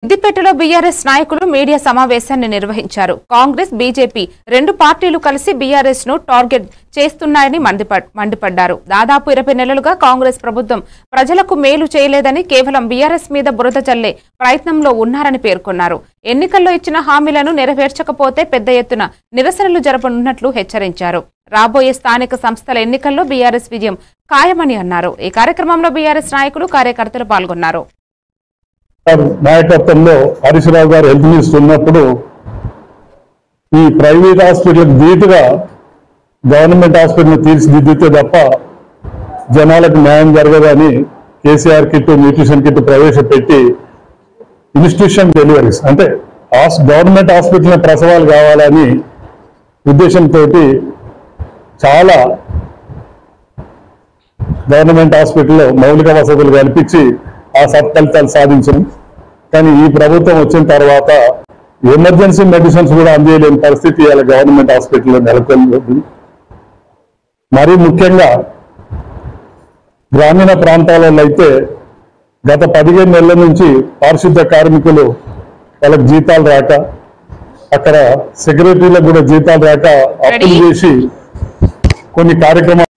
సిద్దిపేటలో బీఆర్ఎస్ నాయకులు మీడియా సమావేశాన్ని నిర్వహించారు. కాంగ్రెస్, బీజేపీ రెండు పార్టీలు కలిసి బీఆర్ఎస్ ను టార్గెట్ చేస్తున్నాయని మండిపడ్డారు. దాదాపు 20 నెలలుగా కాంగ్రెస్ ప్రభుత్వం ప్రజలకు మేలు చేయలేదని, కేవలం బీఆర్ఎస్ మీద బురద చల్లే ప్రయత్నంలో ఉన్నారని పేర్కొన్నారు. ఎన్నికల్లో ఇచ్చిన హామీలను నెరవేర్చకపోతే పెద్ద ఎత్తున నిరసనలు జరపనున్నట్లు హెచ్చరించారు. రాబోయే స్థానిక సంస్థల ఎన్నికల్లో బీఆర్ఎస్ విజయం ఖాయమని అన్నారు. ఈ కార్యక్రమంలో బీఆర్ఎస్ నాయకులు, కార్యకర్తలు పాల్గొన్నారు. నాయకత్వంలో హరీష్ రావు గారు హెల్త్ మినిస్టర్ ఉన్నప్పుడు ఈ ప్రైవేట్ హాస్పిటల్ ధీటుగా గవర్నమెంట్ హాస్పిటల్ తీర్చిదిద్దితే తప్ప జనాలకు న్యాయం జరగదని కేసీఆర్ కిట్, న్యూట్రిషన్ కిట్ ప్రవేశపెట్టి ఇన్స్టిట్యూషన్ డెలివరీస్ అంటే గవర్నమెంట్ హాస్పిటల్ ప్రసవాలు కావాలని ఉద్దేశంతో చాలా గవర్నమెంట్ హాస్పిటల్లో మౌలిక వసతులు కల్పించి ఆ సత్ఫలితాలు సాధించడం. కానీ ఈ ప్రభుత్వం వచ్చిన తర్వాత ఎమర్జెన్సీ మెడిసిన్స్ కూడా అందజేయలేని పరిస్థితి ఇలా గవర్నమెంట్ హాస్పిటల్లో నెలకొంది. మరీ ముఖ్యంగా గ్రామీణ ప్రాంతాలలో అయితే గత 15 నెలల నుంచి పారిశుద్ధ కార్మికులు వాళ్ళకి జీతాలు రాక, అక్కడ సెక్రటరీలకు కూడా జీతాలు రాక అప్పులు చేసి కొన్ని కార్యక్రమాలు